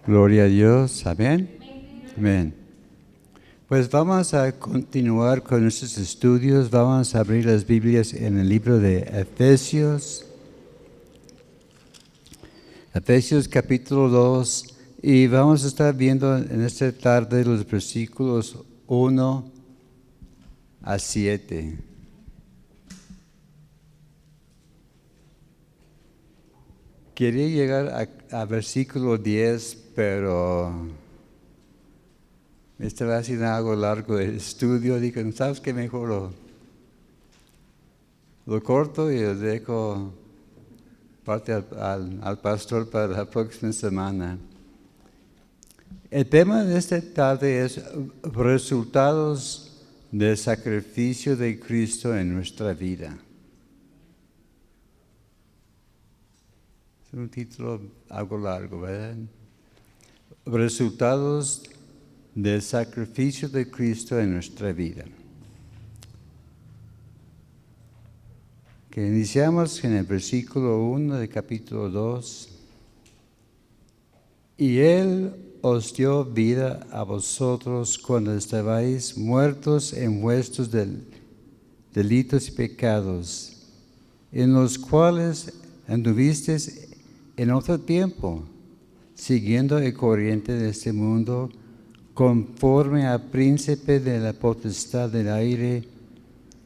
Gloria a Dios. Amén. Amén. Pues vamos a continuar con nuestros estudios. Vamos a abrir las Biblias en el libro de Efesios. Efesios capítulo 2. Y vamos a estar viendo en esta tarde los versículos 1 a 7. Quería llegar a versículo 10, pero esta va a ser algo largo el estudio. Digo, ¿sabes qué? Mejor lo corto y lo dejo parte al pastor para la próxima semana. El tema de esta tarde es resultados del sacrificio de Cristo en nuestra vida. Es un título algo largo, ¿verdad? Resultados del sacrificio de Cristo en nuestra vida. Que iniciamos en el versículo 1 del capítulo 2. Y Él os dio vida a vosotros cuando estabais muertos en vuestros delitos y pecados, en los cuales anduvisteis en otro tiempo, siguiendo el corriente de este mundo, conforme al príncipe de la potestad del aire,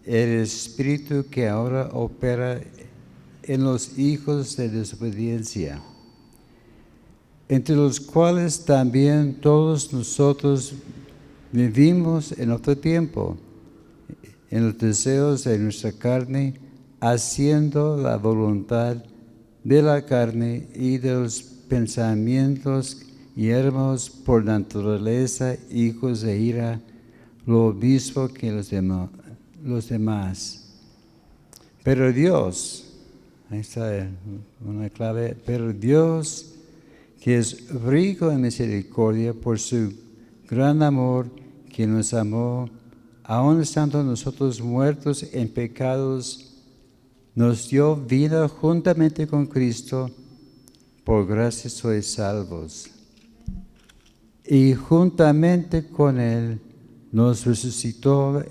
el espíritu que ahora opera en los hijos de desobediencia, entre los cuales también todos nosotros vivimos en otro tiempo, en los deseos de nuestra carne, haciendo la voluntad de la carne y de los pensamientos, y éramos por naturaleza hijos de ira, lo mismo que los demás. Pero Dios, ahí está una clave, pero Dios, que es rico en misericordia por su gran amor, que nos amó, aun estando nosotros muertos en pecados, nos dio vida juntamente con Cristo. Por gracia sois salvos. Y juntamente con Él nos resucitó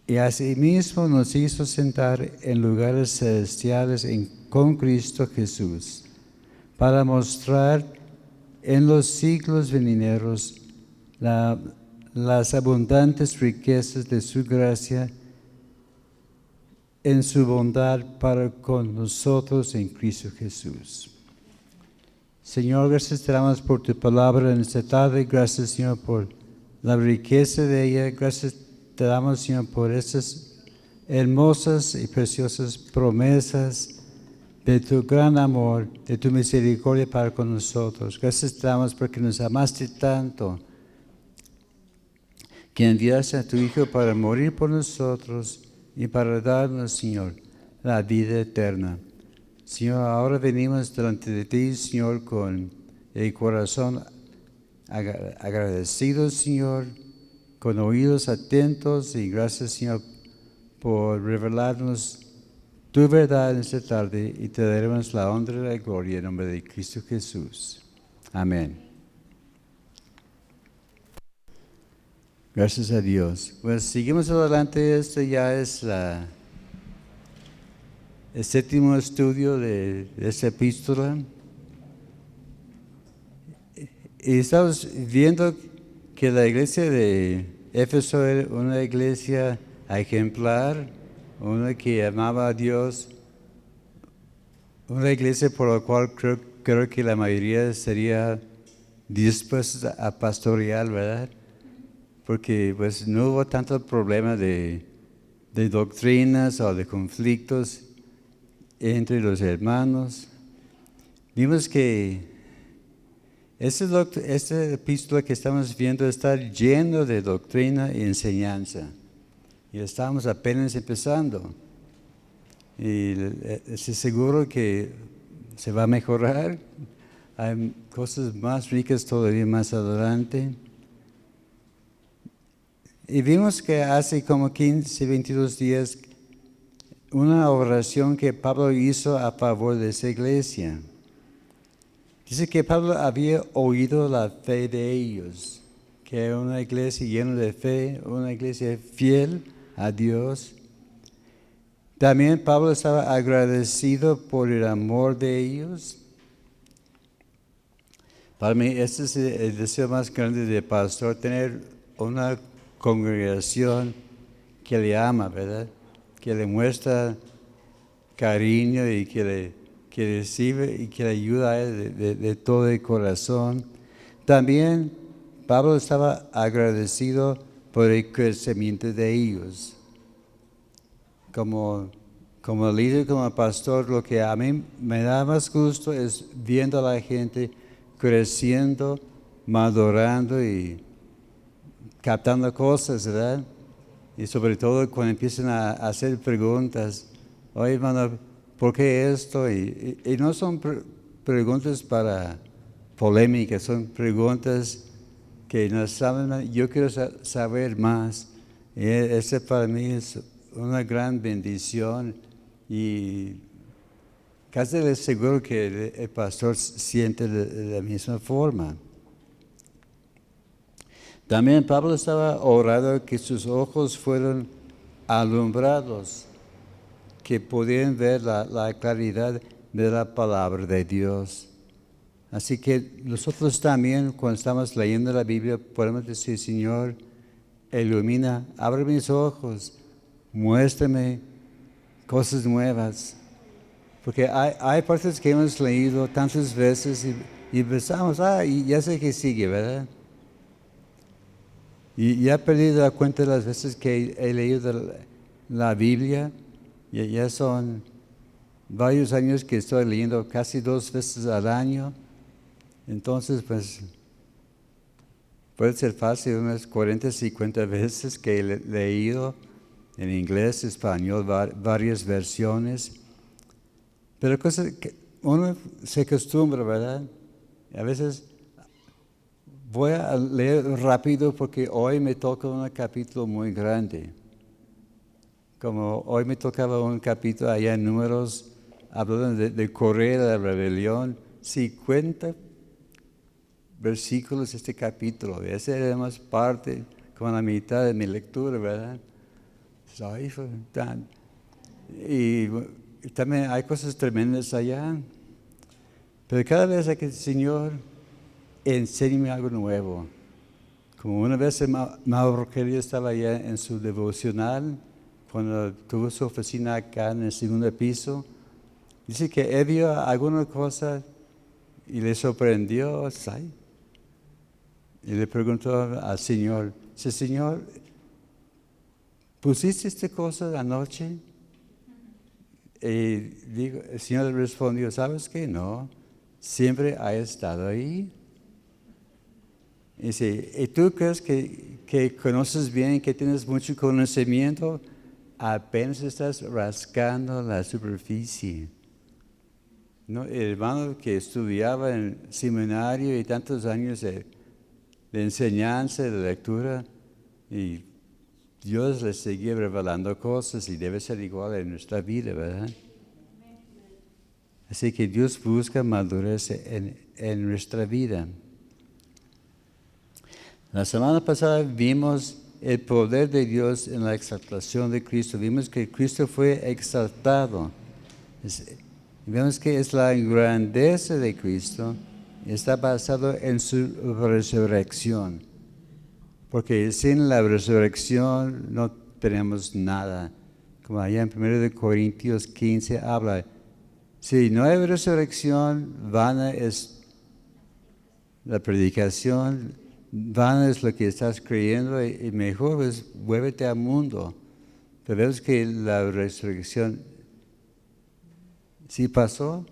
y asimismo nos hizo sentar en lugares celestiales con Cristo Jesús, para mostrar en los siglos venideros las abundantes riquezas de su gracia en su bondad para con nosotros en Cristo Jesús. Señor, gracias te damos por tu palabra en esta tarde. Gracias, Señor, por la riqueza de ella. Gracias te damos, Señor, por estas hermosas y preciosas promesas de tu gran amor, de tu misericordia para con nosotros. Gracias te damos porque nos amaste tanto, que enviaste a tu Hijo para morir por nosotros y para darnos, Señor, la vida eterna. Señor, ahora venimos delante de ti, Señor, con el corazón agradecido, Señor, con oídos atentos, y gracias, Señor, por revelarnos tu verdad en esta tarde, y te daremos la honra y la gloria en nombre de Cristo Jesús. Amén. Gracias a Dios. Pues seguimos adelante. Este ya es el séptimo estudio de esta epístola. Y estamos viendo que la iglesia de Éfeso era una iglesia ejemplar, una que amaba a Dios, una iglesia por la cual creo que la mayoría sería dispuesta a pastorear, ¿verdad? Porque pues no hubo tanto problema de doctrinas o de conflictos entre los hermanos. Vimos que esta epístola que estamos viendo está lleno de doctrina y enseñanza. Y estamos apenas empezando. Y estoy seguro que se va a mejorar. Hay cosas más ricas todavía más adelante. Y vimos que hace como 15, 22 días una oración que Pablo hizo a favor de esa iglesia. Dice que Pablo había oído la fe de ellos, que era una iglesia llena de fe, una iglesia fiel a Dios. También Pablo estaba agradecido por el amor de ellos. Para mí, este es el deseo más grande de pastor, tener una congregación que le ama, ¿verdad? Que le muestra cariño y que recibe y que le ayuda a él de todo el corazón. También Pablo estaba agradecido por el crecimiento de ellos. Como líder, como pastor, lo que a mí me da más gusto es viendo a la gente creciendo, madurando y captando cosas, ¿verdad? Y sobre todo cuando empiezan a hacer preguntas. Oye, hermano, ¿por qué esto? Y no son preguntas para polémicas, son preguntas que nos saben, yo quiero saber más. Y ese para mí es una gran bendición y casi les seguro que el pastor siente de la misma forma. También Pablo estaba orando que sus ojos fueran alumbrados, que pudieran ver la claridad de la palabra de Dios. Así que nosotros también, cuando estamos leyendo la Biblia, podemos decir, Señor, ilumina, abre mis ojos, muéstrame cosas nuevas. Porque hay partes que hemos leído tantas veces y pensamos, y ya sé que sigue, ¿verdad? Y ya he perdido la cuenta de las veces que he leído la Biblia. Ya son varios años que estoy leyendo casi 2 veces al año. Entonces, pues, puede ser fácil, unas 40, 50 veces que he leído en inglés, español, varias versiones. Pero cosas que uno se acostumbra, ¿verdad? A veces voy a leer rápido porque hoy me toca un capítulo muy grande. Como hoy me tocaba un capítulo allá en Números, hablando de Correa, de la rebelión, 50 versículos este capítulo. Esa era más parte, como la mitad de mi lectura, ¿verdad? Y también hay cosas tremendas allá. Pero cada vez hay que decir, Señor, enséñame algo nuevo. Como una vez Mauro Rogelio estaba allá en su devocional, cuando tuvo su oficina acá en el segundo piso, dice que él vio alguna cosa y le sorprendió, ¿sabes? Y le preguntó al Señor, dice, Señor, ¿pusiste esta cosa anoche? Y el Señor le respondió, ¿sabes qué? No, siempre ha estado ahí. Y dice, ¿y tú crees que conoces bien, que tienes mucho conocimiento? Apenas estás rascando la superficie. ¿No? El hermano que estudiaba en seminario y tantos años de enseñanza, de lectura, y Dios le seguía revelando cosas y debe ser igual en nuestra vida, ¿verdad? Así que Dios busca madurez en nuestra vida. La semana pasada vimos el poder de Dios en la exaltación de Cristo. Vimos que Cristo fue exaltado. Vemos que es la grandeza de Cristo. Está basado en su resurrección. Porque sin la resurrección no tenemos nada. Como allá en 1 Corintios 15 habla, si no hay resurrección, vana es la predicación, vana es lo que estás creyendo y mejor es vuélvete al mundo. Pero vemos que la resurrección sí pasó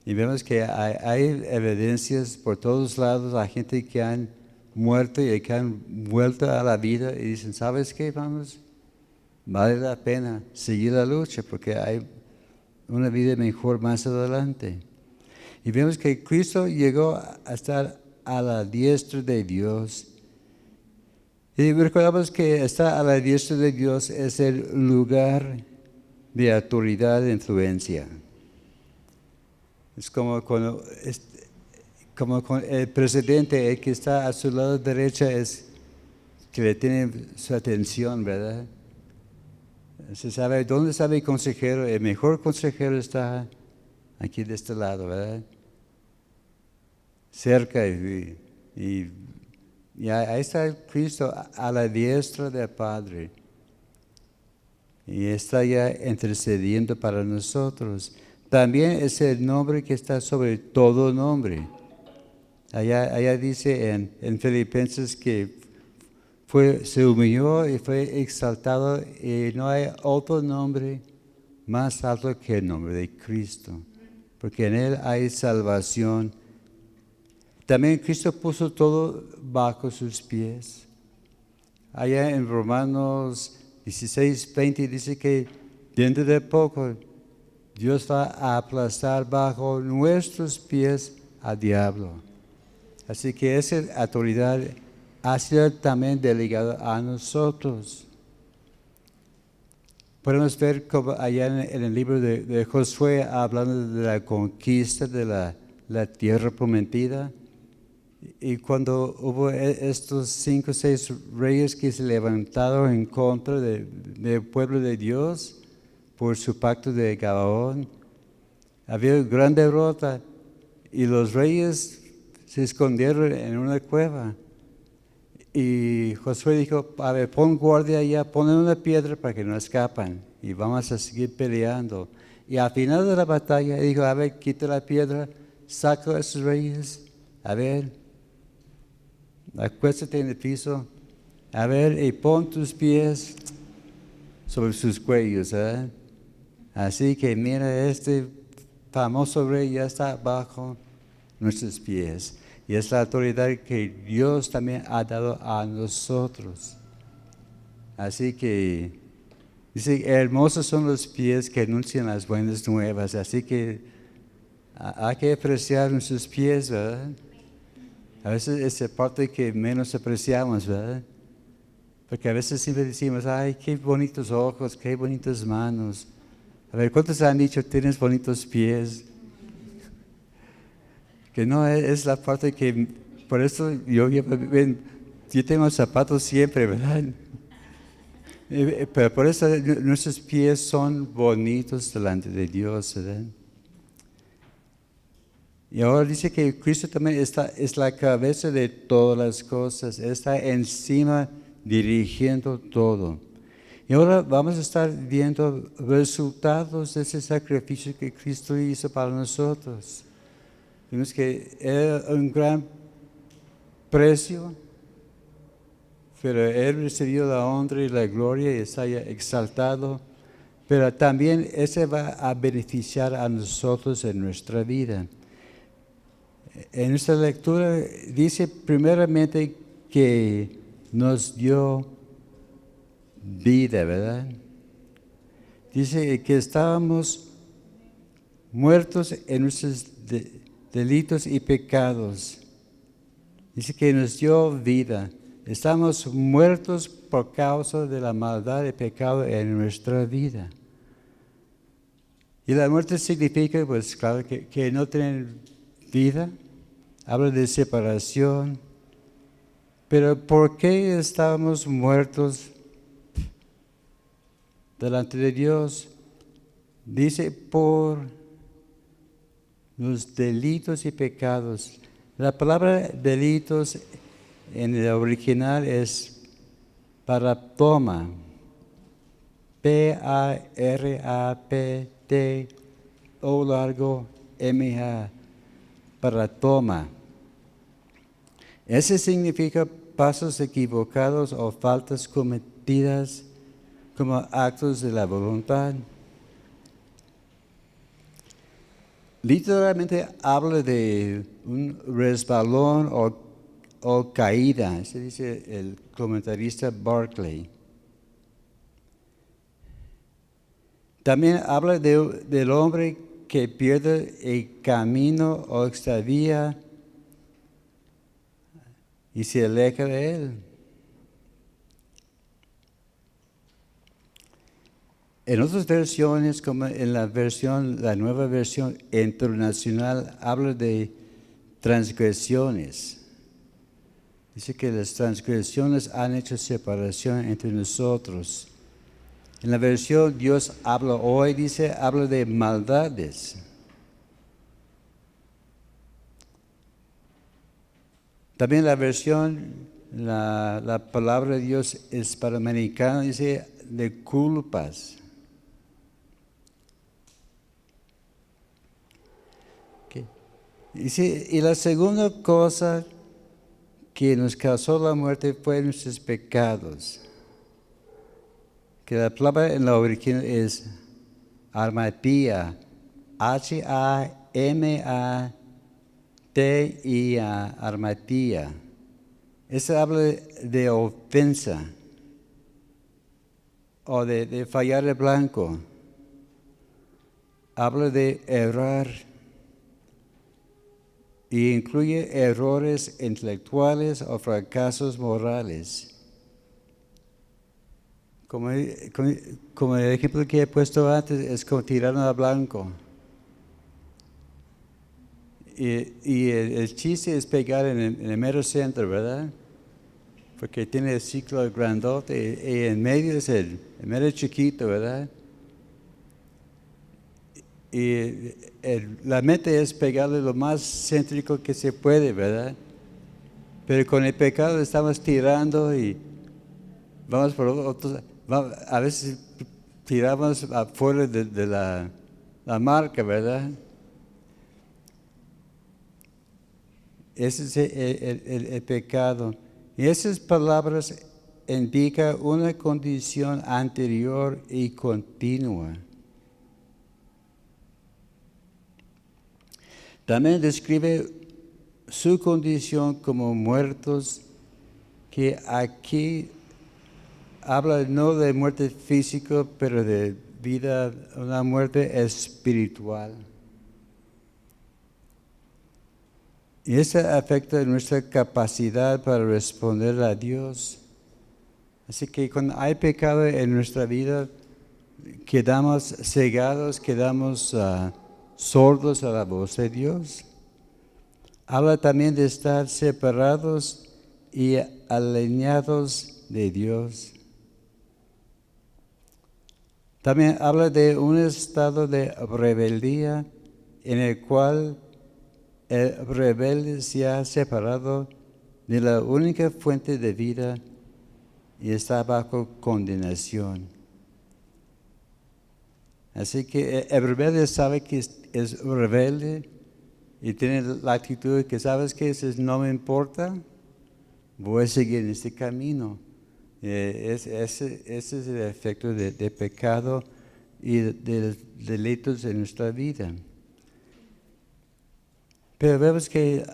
y vemos que hay evidencias por todos lados, la gente que han muerto y que han vuelto a la vida y dicen, ¿sabes qué? Vale la pena seguir la lucha porque hay una vida mejor más adelante. Y vemos que Cristo llegó a estar a la diestra de Dios. Y recordamos que estar a la diestra de Dios es el lugar de autoridad e influencia. Es como cuando como con el presidente, el que está a su lado derecha es que le tiene su atención, ¿verdad? Se sabe dónde está mi consejero. El mejor consejero está aquí de este lado, ¿verdad? Cerca y ahí está Cristo a la diestra del Padre. Y está ya intercediendo para nosotros. También es el nombre que está sobre todo nombre. Allá dice en Filipenses que se humilló y fue exaltado y no hay otro nombre más alto que el nombre de Cristo, porque en Él hay salvación. También Cristo puso todo bajo sus pies. Allá en Romanos 16:20 dice que dentro de poco Dios va a aplastar bajo nuestros pies al diablo. Así que esa autoridad ha sido también delegada a nosotros. Podemos ver como allá en el libro de Josué, hablando de la conquista de la tierra prometida. Y cuando hubo estos 5 o 6 reyes que se levantaron en contra del pueblo de Dios por su pacto de Gabaón, había gran derrota y los reyes se escondieron en una cueva. Y Josué dijo, a ver, pon guardia allá, pon una piedra para que no escapan y vamos a seguir peleando. Y al final de la batalla dijo, a ver, quita la piedra, saca a esos reyes, a ver, acuéstate en el piso, a ver, y pon tus pies sobre sus cuellos. Así que mira, este famoso rey ya está bajo nuestros pies. Y es la autoridad que Dios también ha dado a nosotros. Así que, dice, hermosos son los pies que anuncian las buenas nuevas. Así que hay que apreciar nuestros pies, ¿verdad? A veces es la parte que menos apreciamos, ¿verdad? Porque a veces siempre decimos, ay, qué bonitos ojos, qué bonitas manos. A ver, ¿cuántos han dicho, tienes bonitos pies? Que no es la parte que, por eso yo tengo zapatos siempre, ¿verdad? Pero por eso nuestros pies son bonitos delante de Dios, ¿verdad? Y ahora dice que Cristo también es la cabeza de todas las cosas, está encima dirigiendo todo. Y ahora vamos a estar viendo resultados de ese sacrificio que Cristo hizo para nosotros. Vimos que era un gran precio, pero Él recibió la honra y la gloria y está ya exaltado, pero también ese va a beneficiar a nosotros en nuestra vida. En nuestra lectura dice primeramente que nos dio vida, ¿verdad? Dice que estábamos muertos en nuestros delitos y pecados. Dice que nos dio vida. Estamos muertos por causa de la maldad y pecado en nuestra vida. Y la muerte significa, pues claro, que no tienen vida. Habla de separación. Pero ¿por qué estamos muertos delante de Dios? Dice por los delitos y pecados. La palabra delitos en el original es paratoma. P-A-R-A-P-T-O-M-A. Paratoma. Ese significa pasos equivocados o faltas cometidas como actos de la voluntad. Literalmente habla de un resbalón o caída, se dice el comentarista Barclay. También habla del hombre que pierde el camino o extravía y se aleja de él. En otras versiones, como en la nueva versión internacional, habla de transgresiones. Dice que las transgresiones han hecho separación entre nosotros. En la versión Dios habla hoy, dice, habla de maldades. También la versión, la palabra de Dios hispanoamericana dice de culpas. Okay. Dice, y la segunda cosa que nos causó la muerte fue nuestros pecados. Que la palabra en la original es armatía, H-A-M-A-T-I-A, armatía. Eso habla de ofensa o de fallar el blanco. Habla de errar y incluye errores intelectuales o fracasos morales. Como el ejemplo que he puesto antes, es como tirar a blanco. Y el chiste es pegar en el mero centro, ¿verdad? Porque tiene el ciclo grandote y en medio es el mero chiquito, ¿verdad? Y la meta es pegarle lo más céntrico que se puede, ¿verdad? Pero con el pecado estamos tirando y vamos por otros. A veces tiramos afuera de la marca, ¿verdad? Ese es el pecado. Y esas palabras indican una condición anterior y continua. También describe su condición como muertos, que aquí habla no de muerte física, pero de vida, una muerte espiritual. Y eso afecta nuestra capacidad para responder a Dios. Así que cuando hay pecado en nuestra vida, quedamos cegados, quedamos sordos a la voz de Dios. Habla también de estar separados y alineados de Dios. También habla de un estado de rebeldía en el cual el rebelde se ha separado de la única fuente de vida y está bajo condenación. Así que el rebelde sabe que es rebelde y tiene la actitud de que, ¿sabes qué? No me importa, voy a seguir en este camino. Ese es el efecto de pecado y de delitos en nuestra vida. Pero vemos que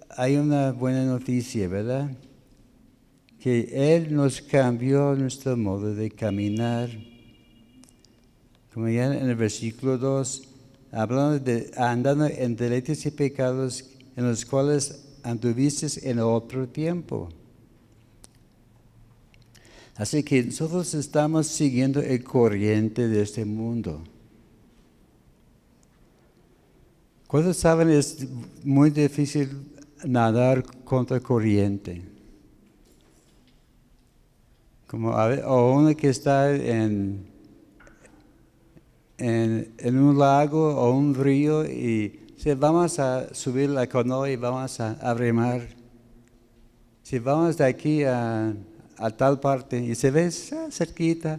hay una buena noticia, ¿verdad? Que Él nos cambió nuestro modo de caminar. Como ya en el versículo 2, hablando de andando en deleites y pecados en los cuales anduviste en otro tiempo. Así que nosotros estamos siguiendo el corriente de este mundo. ¿Cuántos saben es muy difícil nadar contra corriente? O uno que está en un lago o un río y si vamos a subir la canoa y vamos a remar. Si vamos de aquí a tal parte y se ve cerquita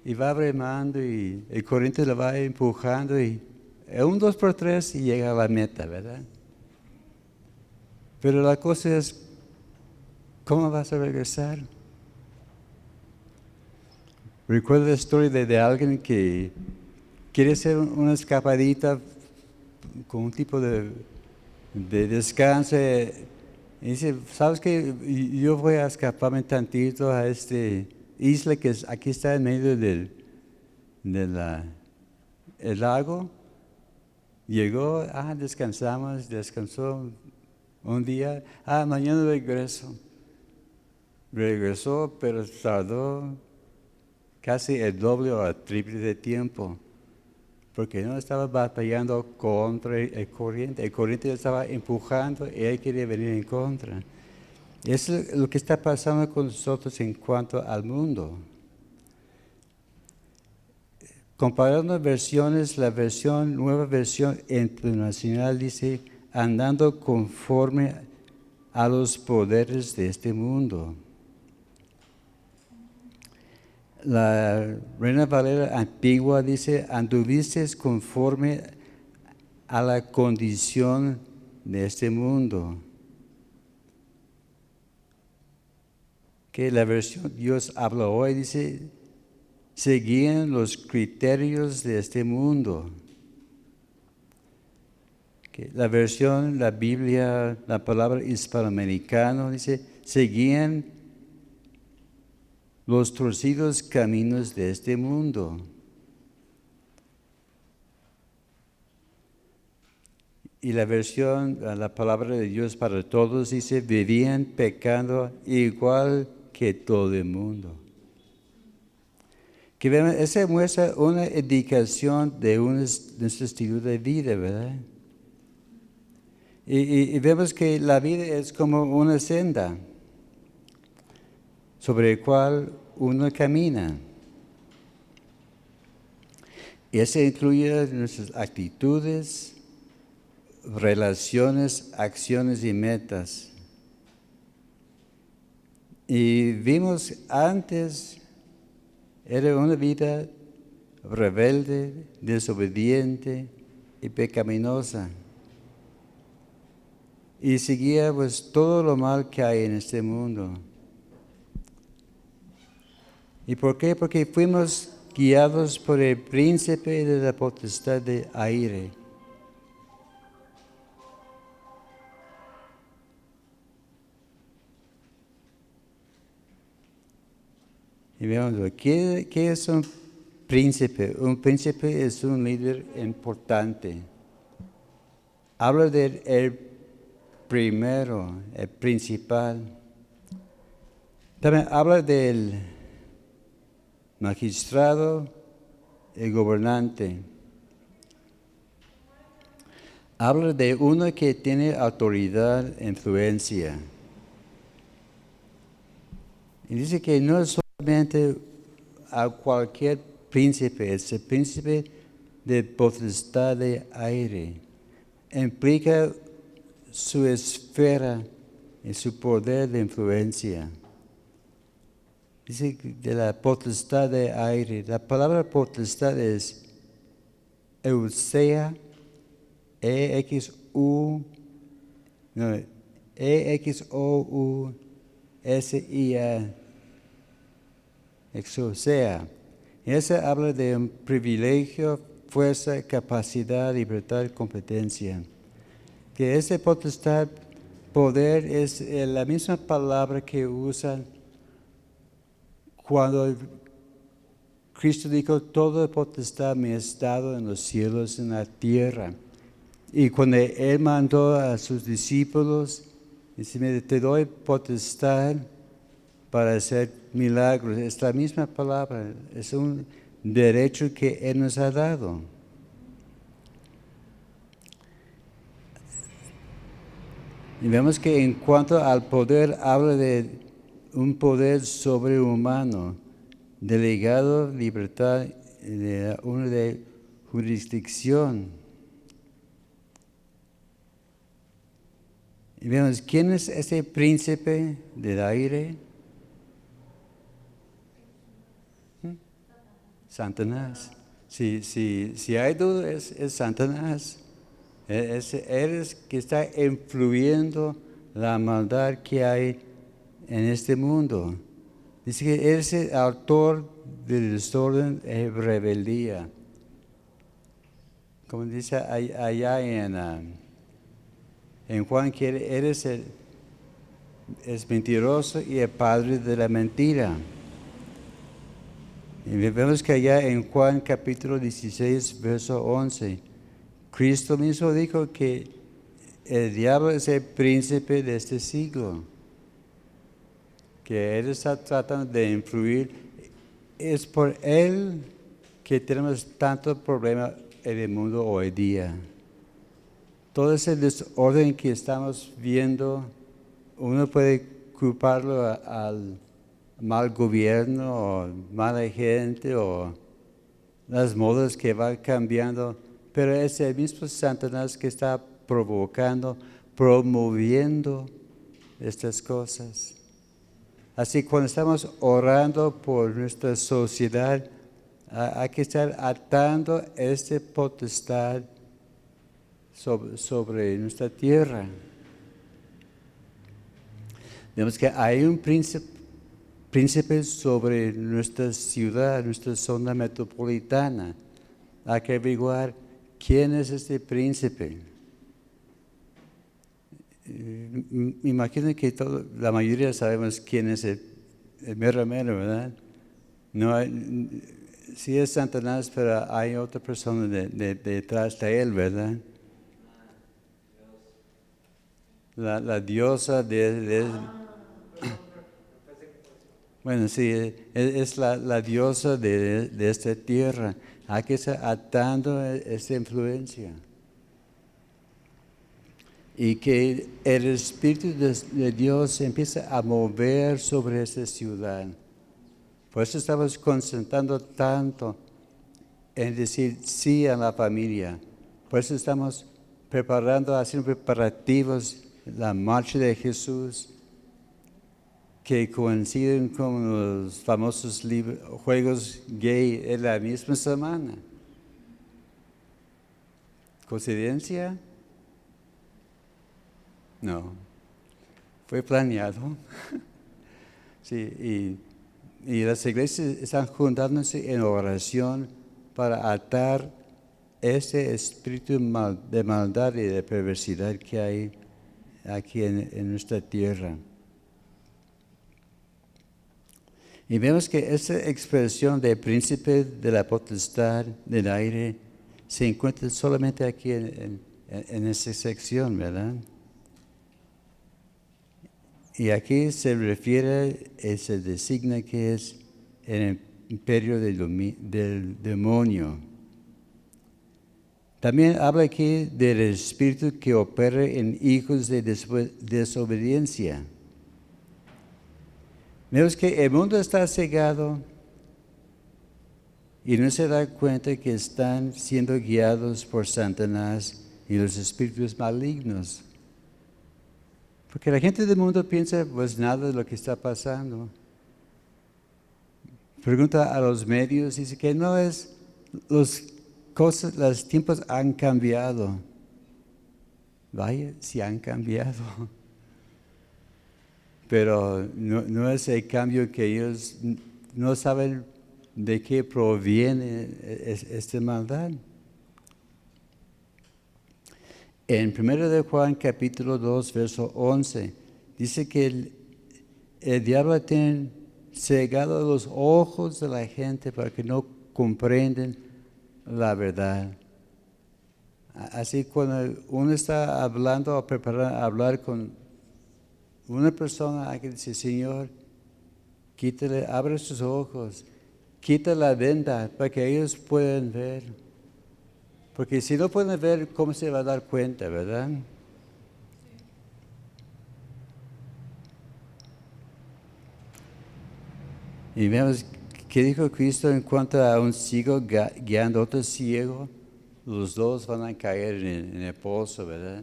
y va remando y el corriente lo va empujando y un 2 por 3 y llega a la meta, ¿verdad? Pero la cosa es, ¿cómo vas a regresar? Recuerdo la historia de alguien que quiere hacer una escapadita con un tipo de descanso. Y dice, ¿sabes qué? Yo voy a escaparme tantito a esta isla que aquí está en medio del lago. Llegó, descansó un día, mañana regreso. Regresó, pero tardó casi el doble o el triple de tiempo. porque no estaba batallando contra el corriente lo estaba empujando y él quería venir en contra. Eso es lo que está pasando con nosotros en cuanto al mundo. Comparando versiones, la nueva versión internacional dice, andando conforme a los poderes de este mundo. La Reina Valera antigua dice, anduviste conforme a la condición de este mundo. Que la versión Dios habla hoy dice, seguían los criterios de este mundo. Que la versión, la Biblia, la palabra hispanoamericano dice, seguían los torcidos caminos de este mundo. Y la versión, la palabra de Dios para todos dice, vivían pecando igual que todo el mundo. Que esa muestra una indicación de nuestro estilo de vida, ¿verdad? Y vemos que la vida es como una senda sobre la cual uno camina. Y eso incluye nuestras actitudes, relaciones, acciones y metas. Y vimos antes, era una vida rebelde, desobediente y pecaminosa. Y seguía pues todo lo mal que hay en este mundo. ¿Y por qué? Porque fuimos guiados por el príncipe de la potestad de aire. Y veamos, ¿qué es un príncipe? Un príncipe es un líder importante. Habla del primero, el principal. También habla del magistrado, el gobernante. Habla de uno que tiene autoridad, influencia. Y dice que no es solamente a cualquier príncipe, es el príncipe de potestad de aire. Implica su esfera y su poder de influencia. Dice de la potestad de aire. La palabra potestad es Eusea, Exousia. Exousia. Ese habla de un privilegio, fuerza, capacidad, libertad, competencia. Que ese potestad, poder, es la misma palabra que usan cuando Cristo dijo, toda potestad me es dado en los cielos y en la tierra. Y cuando Él mandó a sus discípulos, dice, te doy potestad para hacer milagros. Es la misma palabra, es un derecho que Él nos ha dado. Y vemos que en cuanto al poder, habla de un poder sobrehumano, delegado, libertad, uno de jurisdicción. Y vemos, ¿quién es ese príncipe del aire? Satanás. Si hay duda, es Satanás. Eres que está influyendo la maldad que hay en este mundo. Dice que eres el autor del desorden y rebeldía. Como dice allá en Juan, que es mentiroso y el padre de la mentira. Y vemos que allá en Juan capítulo 16, verso 11, Cristo mismo dijo que el diablo es el príncipe de este siglo, que Él está tratando de influir. Es por Él que tenemos tanto problema en el mundo hoy día. Todo ese desorden que estamos viendo, uno puede culparlo al mal gobierno o mala gente o las modas que van cambiando, pero es el mismo Satanás que está provocando, promoviendo estas cosas. Así cuando estamos orando por nuestra sociedad, hay que estar atando este potestad sobre nuestra tierra. Vemos que hay un príncipe sobre nuestra ciudad, nuestra zona metropolitana. Hay que averiguar quién es este príncipe. Me imagino que la mayoría sabemos quién es el mero mero, ¿verdad? No hay, sí es Satanás, pero hay otra persona detrás de él, ¿verdad? La diosa bueno, sí, es la diosa de esta tierra. Hay que estar atando esta influencia. Y que el Espíritu de Dios empieza a mover sobre esta ciudad. Por eso estamos concentrando tanto en decir sí a la familia. Por eso estamos haciendo preparativos, la marcha de Jesús, que coinciden con los famosos juegos gay en la misma semana. ¿Coincidencia? No, fue planeado. Sí, y las iglesias están juntándose en oración para atar ese espíritu de maldad y de perversidad que hay aquí en nuestra tierra. Y vemos que esa expresión de príncipe de la potestad del aire se encuentra solamente aquí en esta sección, ¿verdad? Y aquí se refiere, se designa que es el imperio del demonio. También habla aquí del espíritu que opera en hijos de desobediencia. Vemos que el mundo está cegado y no se da cuenta que están siendo guiados por Satanás y los espíritus malignos. Porque la gente del mundo piensa, pues nada de lo que está pasando. Pregunta a los medios, dice que no es, los tiempos han cambiado. Vaya, sí han cambiado. Pero no es el cambio que ellos no saben de qué proviene esta maldad. En 1 de Juan capítulo 2, verso 11, dice que el diablo tiene cegado los ojos de la gente para que no comprenden la verdad. Así cuando uno está hablando o preparando a hablar con una persona, hay que decir, Señor, abre sus ojos, quita la venda para que ellos puedan ver. Porque si no pueden ver, ¿cómo se va a dar cuenta, verdad? Y vemos que dijo Cristo en cuanto a un ciego guiando a otro ciego, los dos van a caer en el pozo, ¿verdad?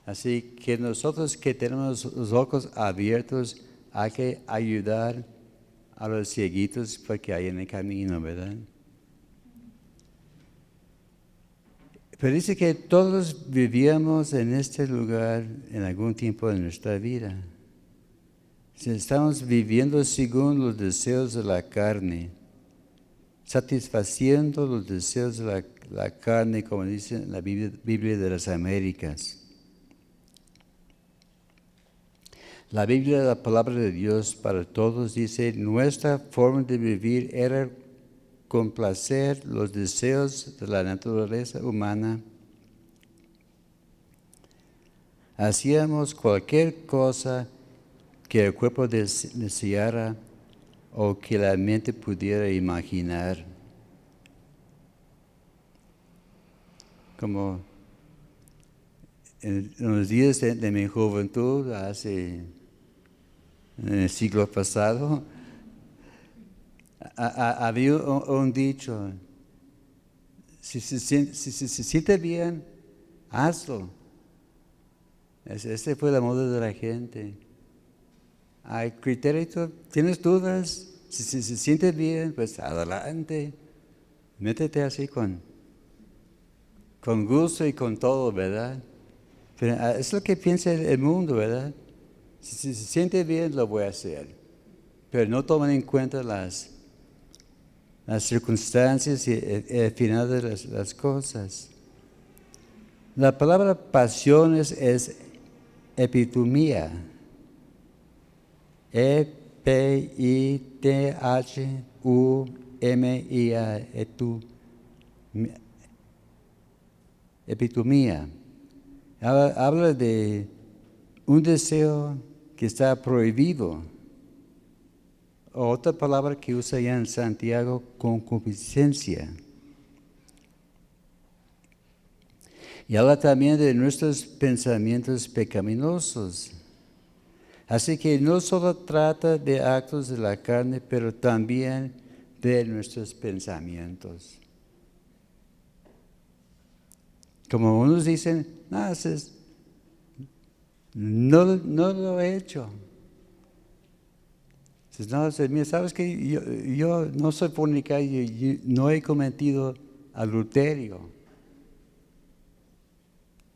Así que nosotros que tenemos los ojos abiertos, hay que ayudar a los cieguitos para que vayan en el camino, ¿verdad? Pero dice que todos vivíamos en este lugar en algún tiempo de nuestra vida. Si estamos viviendo según los deseos de la carne, satisfaciendo los deseos de la carne, como dice en la Biblia de las Américas. La Biblia, la palabra de Dios para todos, dice, nuestra forma de vivir era complacer los deseos de la naturaleza humana. Hacíamos cualquier cosa que el cuerpo deseara o que la mente pudiera imaginar. como en los días de mi juventud, en el siglo pasado, había un dicho: si se siente bien, hazlo. Ese fue la moda de la gente. Hay criterio, tienes dudas, si se siente bien, pues adelante. Métete así con gusto y con todo, ¿verdad? Pero es lo que piensa el mundo, ¿verdad? Si se siente bien, lo voy a hacer. Pero no toman en cuenta las circunstancias y el final de las cosas. La palabra pasiones es epitomía. Epithumia. Epitomía. Habla de un deseo que está prohibido. Otra palabra que usa ya en Santiago, concupiscencia. Y habla también de nuestros pensamientos pecaminosos. Así que no solo trata de actos de la carne, pero también de nuestros pensamientos. Como unos dicen, no lo he hecho. Mira, sabes que yo no soy fornicario, yo no he cometido adulterio.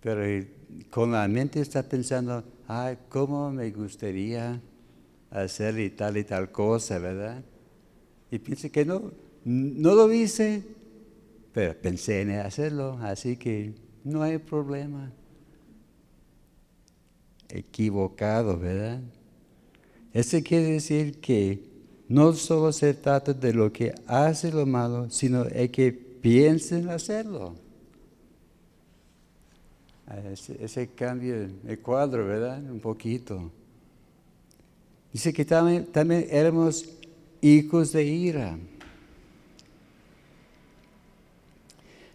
Pero con la mente está pensando, cómo me gustaría hacer y tal cosa, ¿verdad? Y piensa que no lo hice, pero pensé en hacerlo, así que no hay problema. Equivocado, ¿verdad? Eso quiere decir que no solo se trata de lo que hace lo malo, sino el que piensa en hacerlo. Ese cambia el cuadro, ¿verdad? Un poquito. Dice que también éramos hijos de ira.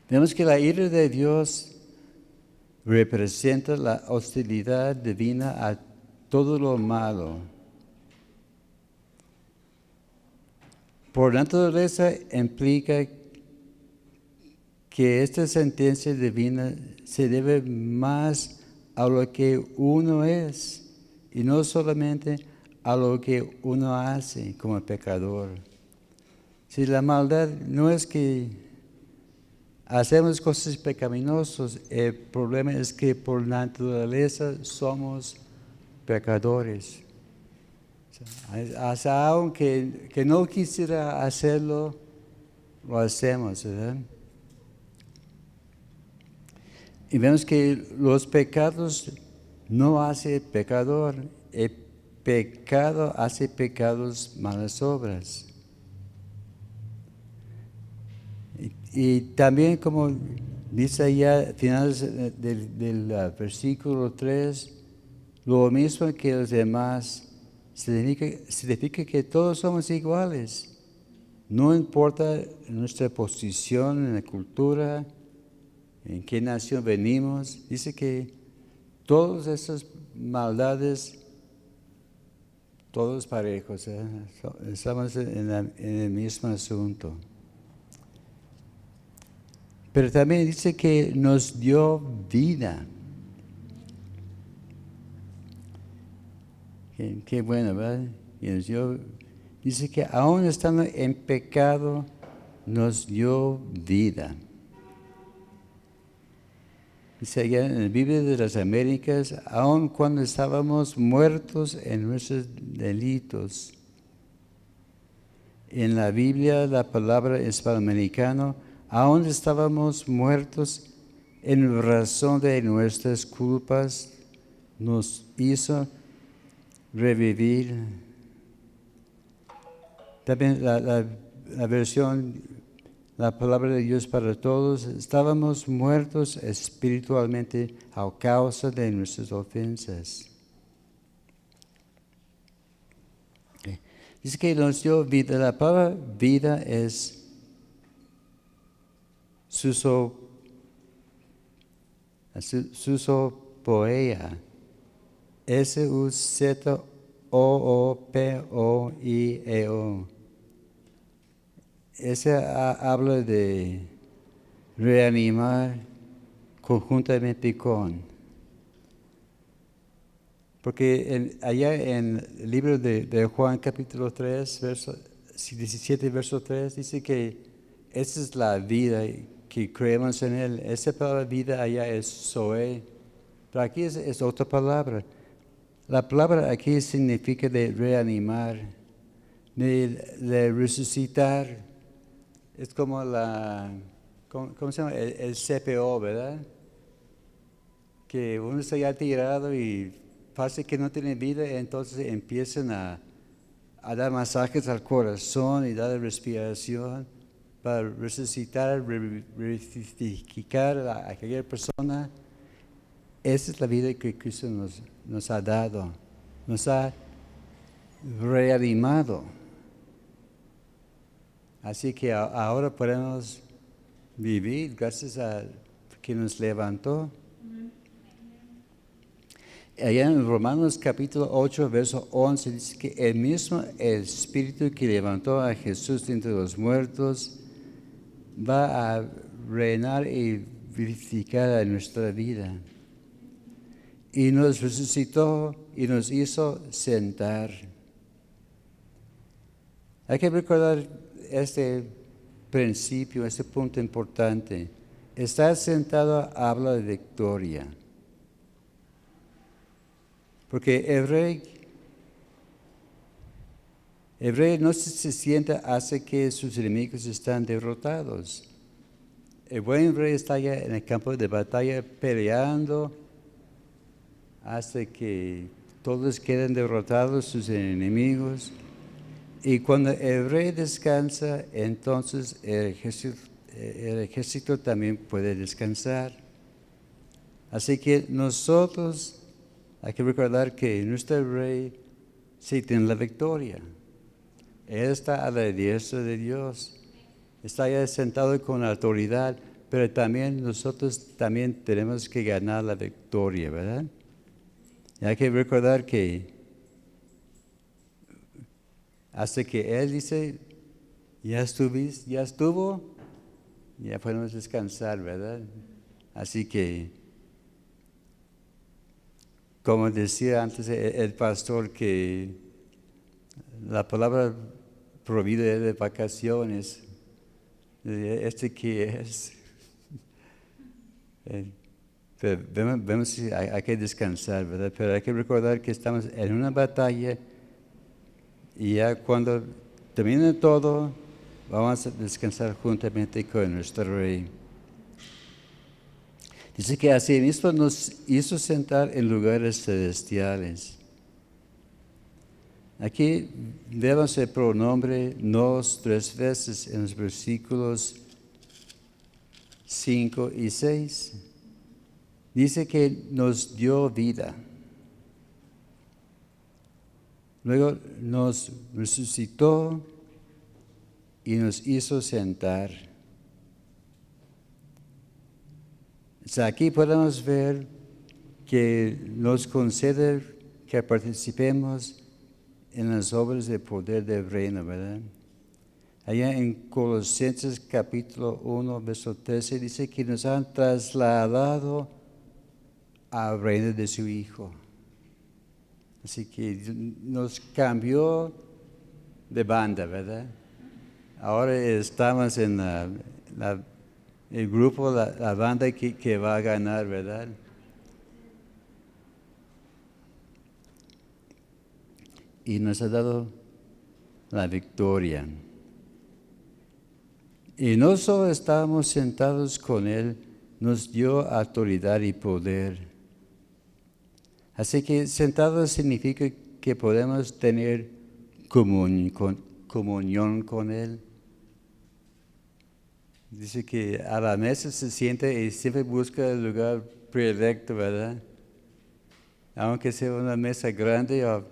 Vemos que la ira de Dios representa la hostilidad divina a todo lo malo. Por naturaleza implica que esta sentencia divina se debe más a lo que uno es y no solamente a lo que uno hace como pecador. Si la maldad no es que hacemos cosas pecaminosas, el problema es que por naturaleza somos pecadores. Hasta aunque no quisiera hacerlo, lo hacemos, ¿verdad? Y vemos que los pecados no hace pecador, el pecado hace pecados, malas obras. Y también, como dice allá, finales del versículo 3, lo mismo que los demás, significa que todos somos iguales. No importa nuestra posición en la cultura, en qué nación venimos, dice que todas esas maldades, todos parejos, estamos en el mismo asunto. Pero también dice que nos dio vida. Qué bueno, ¿verdad? Dice que aún estando en pecado, nos dio vida. Dice allá en la Biblia de las Américas, aun cuando estábamos muertos en nuestros delitos. En la Biblia, la palabra hispanoamericana, aún estábamos muertos en razón de nuestras culpas, nos hizo revivir. También la versión, la palabra de Dios para todos, estábamos muertos espiritualmente a causa de nuestras ofensas. Dice que nos dio vida. La palabra vida es Susopoia, Suzoopoieo. Ese habla de reanimar conjuntamente con. Porque allá en el libro de Juan capítulo 3, 17, verso 3, dice que esa es la vida, que creemos en Él. Esa palabra vida allá es Zoe, pero aquí es otra palabra. La palabra aquí significa de reanimar, de resucitar. Es como ¿cómo se llama? El CPO, ¿verdad? Que uno está ya tirado y parece que no tiene vida, entonces empiezan a dar masajes al corazón y dar respiración para resucitar, revivificar a aquella persona. Esa es la vida que Cristo nos ha dado, nos ha reanimado. Así que ahora podemos vivir gracias a que nos levantó. Allá en Romanos capítulo 8, verso 11, dice que el mismo Espíritu que levantó a Jesús de entre los muertos va a reinar y vivificar a nuestra vida. Y nos resucitó y nos hizo sentar. Hay que recordar este principio, este punto importante. Estar sentado habla de victoria. Porque el rey no se sienta hasta que sus enemigos están derrotados. El buen rey está allá en el campo de batalla peleando hasta que todos queden derrotados, sus enemigos. Y cuando el rey descansa, entonces el ejército también puede descansar. Así que nosotros hay que recordar que nuestro rey sí tiene la victoria. Él está a la diestra de Dios. Está ya sentado con autoridad, pero también nosotros también tenemos que ganar la victoria, ¿verdad? Y hay que recordar que hasta que Él dice, ya estuvo, ya podemos descansar, ¿verdad? Así que, como decía antes el pastor, que la palabra provida de vacaciones, que es, vemos que hay que descansar, ¿verdad? Pero hay que recordar que estamos en una batalla y ya cuando termine todo, vamos a descansar juntamente con nuestro Rey. Dice que así mismo nos hizo sentar en lugares celestiales. Aquí vemos el pronombre nos 3 veces en los versículos 5 y 6. Dice que nos dio vida. Luego nos resucitó y nos hizo sentar. O sea, aquí podemos ver que nos concede que participemos en las obras de poder del reino, ¿verdad? Allá en Colosenses capítulo 1, verso 13, dice que nos han trasladado al reino de su Hijo. Así que nos cambió de banda, ¿verdad? Ahora estamos en el grupo, la banda que va a ganar, ¿verdad? Y nos ha dado la victoria. Y no solo estábamos sentados con Él, nos dio autoridad y poder. Así que sentados significa que podemos tener comunión con Él. Dice que a la mesa se sienta y siempre busca el lugar predilecto, ¿verdad? Aunque sea una mesa grande,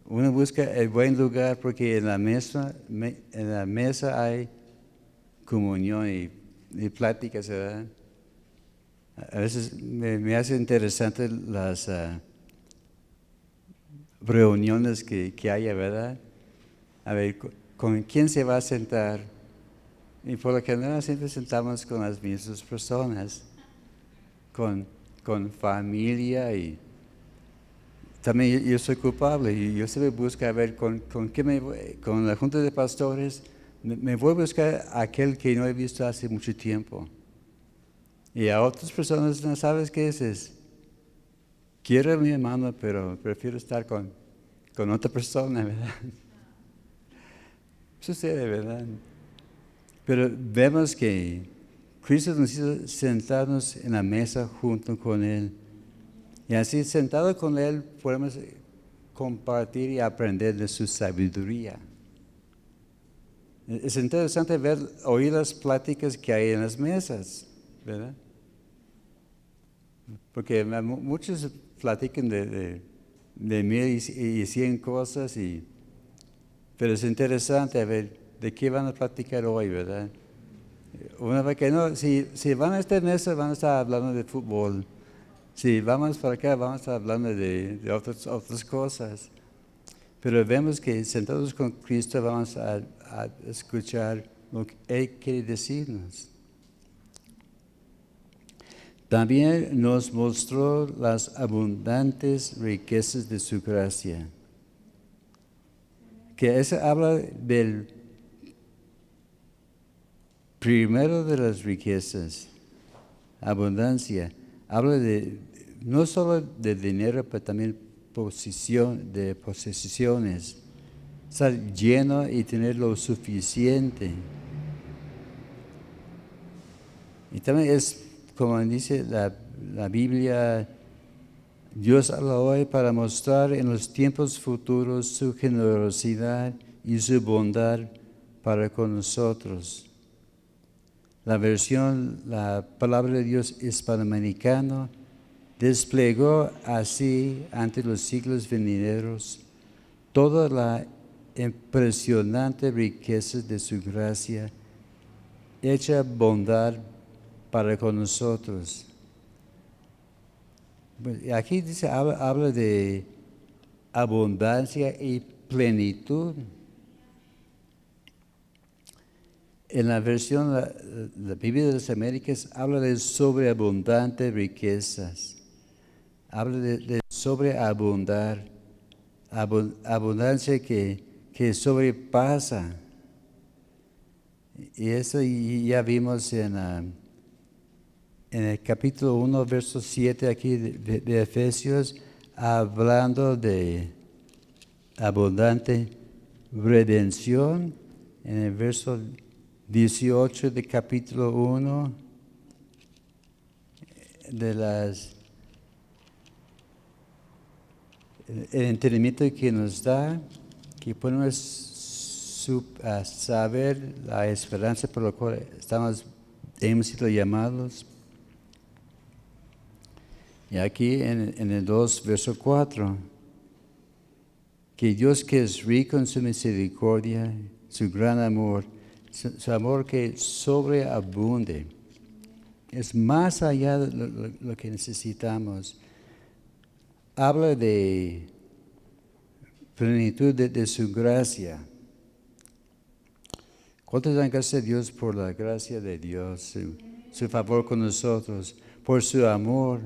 uno busca el buen lugar porque en la mesa hay comunión y pláticas, ¿verdad? A veces me hace interesante las reuniones que haya, ¿verdad? A ver, ¿con quién se va a sentar? Y por lo general siempre sentamos con las mismas personas, con familia y también yo soy culpable y yo siempre busco a ver con qué me voy, con la junta de pastores, me voy a buscar a aquel que no he visto hace mucho tiempo. Y a otras personas no sabes qué es. Quiero a mi hermano, pero prefiero estar con otra persona, ¿verdad? Sucede, ¿verdad? Pero vemos que Cristo nos hizo sentarnos en la mesa junto con Él. Y así sentado con Él podemos compartir y aprender de su sabiduría. Es interesante oír las pláticas que hay en las mesas, ¿verdad? Porque muchos platican de mil y cien cosas, pero es interesante a ver de qué van a platicar hoy, ¿verdad? Una vez que no, si van a estar en eso, van a estar hablando de fútbol. Si vamos para acá, vamos a estar hablando de otras cosas. Pero vemos que sentados con Cristo vamos a escuchar lo que Él quiere decirnos. También nos mostró las abundantes riquezas de su gracia. Que eso habla del primero de las riquezas, abundancia. Habla no solo de dinero, pero también de posesiones. Estar lleno y tener lo suficiente. Y también es, como dice la Biblia, Dios habla hoy para mostrar en los tiempos futuros su generosidad y su bondad para con nosotros. La palabra de Dios hispanoamericano, desplegó así ante los siglos venideros toda la impresionante riqueza de su gracia, hecha bondad para con nosotros. Aquí dice, habla de abundancia y plenitud. En la versión, la Biblia de las Américas, habla de sobreabundantes riquezas. Habla de sobreabundar, abundancia que sobrepasa. Y eso ya vimos en el capítulo 1, verso 7 aquí de Efesios, hablando de abundante redención. En el verso 18 de capítulo 1, el entendimiento que nos da, que podemos saber la esperanza por la cual hemos sido llamados. Y aquí en el 2, verso 4, que Dios que es rico en su misericordia, su gran amor, su amor que sobreabunde, es más allá de lo que necesitamos. Habla de plenitud de su gracia. ¿Cuántos dan gracias a Dios por la gracia de Dios, su favor con nosotros, por su amor?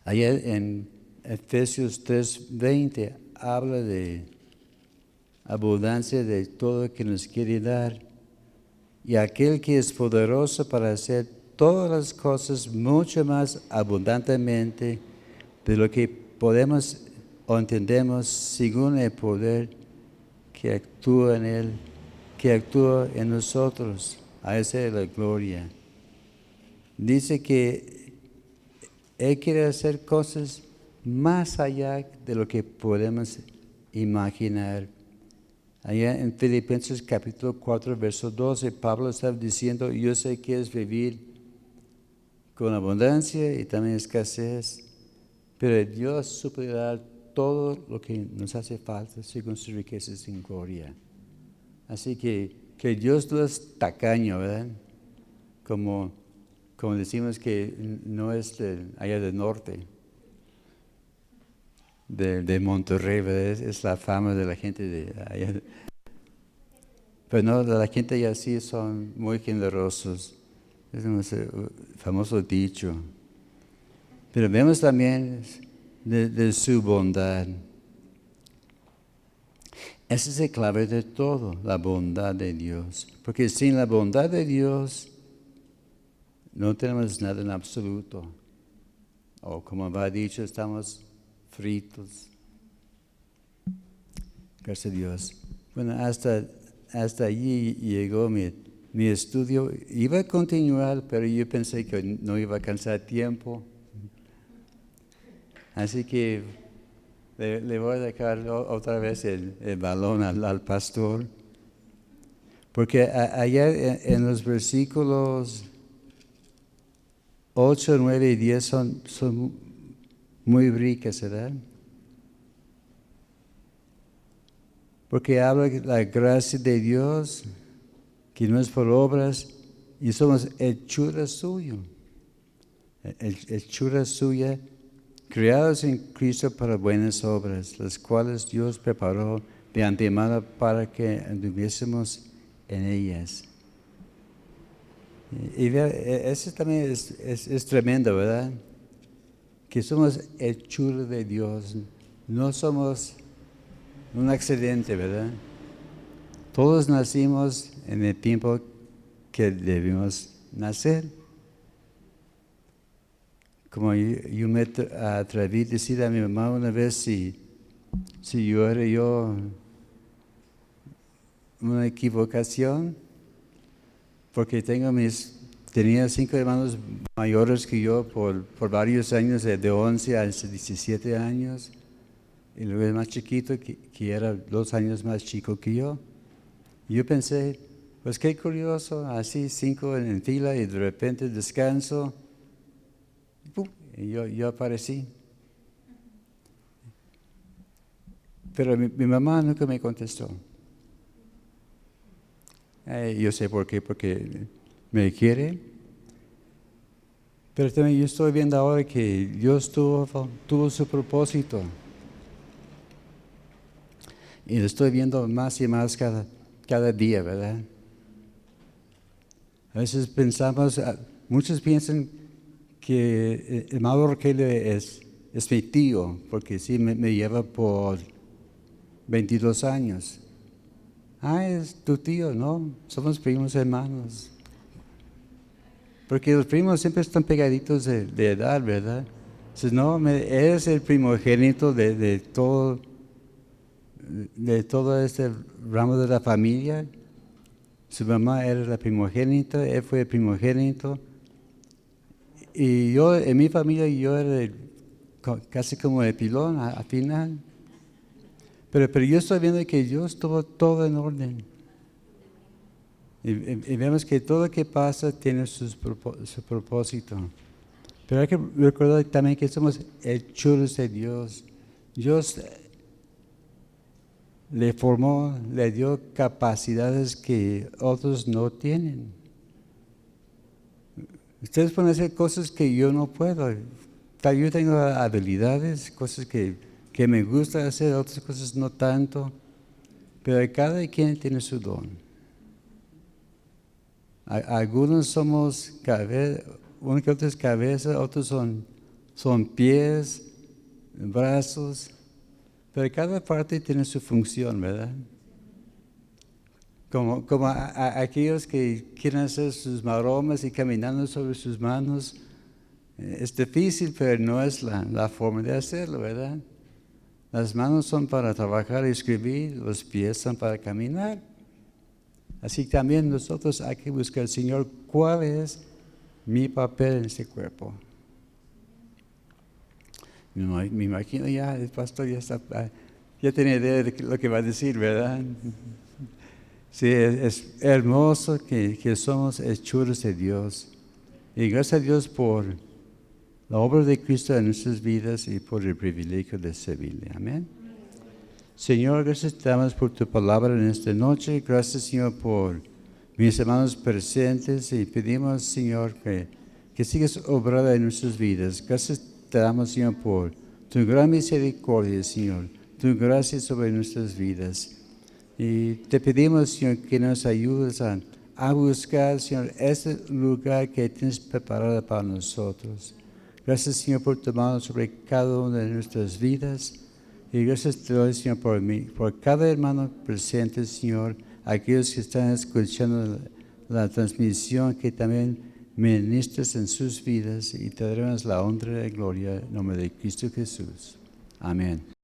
Allá en Efesios 3:20 habla de abundancia de todo lo que nos quiere dar. Y aquel que es poderoso para hacer todas las cosas mucho más abundantemente de lo que podemos o entendemos según el poder que actúa en Él, que actúa en nosotros. A esa es la gloria. Dice que Él quiere hacer cosas más allá de lo que podemos imaginar. Allá en Filipenses capítulo 4, verso 12, Pablo está diciendo, yo sé que es vivir con abundancia y también escasez, pero Dios suplirá todo lo que nos hace falta según sus riquezas en gloria. Así que Dios no es tacaño, ¿verdad? Como como decimos que no es allá del norte, de Monterrey, ¿verdad? Es la fama de la gente de allá. Pero no, la gente allá sí son muy generosos. Es un famoso dicho. Pero vemos también de su bondad. Esa es la clave de todo, la bondad de Dios. Porque sin la bondad de Dios no tenemos nada en absoluto. O como va dicho, estamos fritos. Gracias a Dios. Bueno, hasta allí llegó mi estudio. Iba a continuar, pero yo pensé que no iba a alcanzar tiempo. Así que le voy a dejar otra vez el balón al pastor. Porque allá en los versículos 8, 9 y 10 son muy ricas, ¿verdad? Porque habla de la gracia de Dios, que no es por obras, y somos hechura suya. Hechura suya, creados en Cristo para buenas obras, las cuales Dios preparó de antemano para que anduviésemos en ellas. Y vea, eso también es tremendo, ¿verdad? Que somos hechura de Dios, no somos un accidente, ¿verdad? Todos nacimos en el tiempo que debimos nacer. Como yo me atreví a decir a mi mamá una vez si yo era una equivocación, porque tenía 5 hermanos mayores que yo por varios años, de 11 a 17 años, y luego el más chiquito que era 2 años más chico que yo. Yo pensé, pues qué curioso, así 5 en fila y de repente descanso, y yo aparecí. Pero mi mamá nunca me contestó. Yo sé por qué, porque me quiere. Pero también yo estoy viendo ahora que Dios tuvo su propósito. Y lo estoy viendo más y más cada día, ¿verdad? A veces pensamos, muchos piensan que el hermano Rogelio es mi tío, porque sí me lleva por 22 años. Es tu tío, ¿no? Somos primos hermanos. Porque los primos siempre están pegaditos de edad, ¿verdad? Entonces, no, eres el primogénito de todo este ramo de la familia. Su mamá era la primogénita, él fue el primogénito. Y yo, en mi familia, yo era casi como el pilón al final. Pero yo estoy viendo que Dios tuvo todo en orden. Y vemos que todo lo que pasa tiene su propósito. Pero hay que recordar también que somos hechuras de Dios. Dios le formó, le dio capacidades que otros no tienen. Ustedes pueden hacer cosas que yo no puedo. Yo tengo habilidades, cosas que me gusta hacer, otras cosas no tanto. Pero cada quien tiene su don. Algunos somos uno que otro es cabeza, otros son pies, brazos, pero cada parte tiene su función, ¿verdad? Como aquellos que quieren hacer sus maromas y caminando sobre sus manos, es difícil, pero no es la forma de hacerlo, ¿verdad? Las manos son para trabajar y escribir, los pies son para caminar. Así también nosotros hay que buscar, Señor, ¿cuál es mi papel en este cuerpo? Me imagino ya, el pastor ya tiene idea de lo que va a decir, ¿verdad? Sí, es hermoso que somos hechuras de Dios. Y gracias a Dios por la obra de Cristo en nuestras vidas y por el privilegio de servirle. Amén. Señor, gracias te damos por tu palabra en esta noche. Gracias, Señor, por mis hermanos presentes y pedimos, Señor, que que sigas obrando en nuestras vidas. Gracias te damos, Señor, por tu gran misericordia, Señor, tu gracia sobre nuestras vidas. Y te pedimos, Señor, que nos ayudes a buscar, Señor, ese lugar que tienes preparado para nosotros. Gracias, Señor, por tu mano sobre cada una de nuestras vidas. Y gracias te doy, Señor, por cada hermano presente, Señor, aquellos que están escuchando la transmisión, que también ministres en sus vidas y te daremos la honra y gloria en nombre de Cristo Jesús. Amén.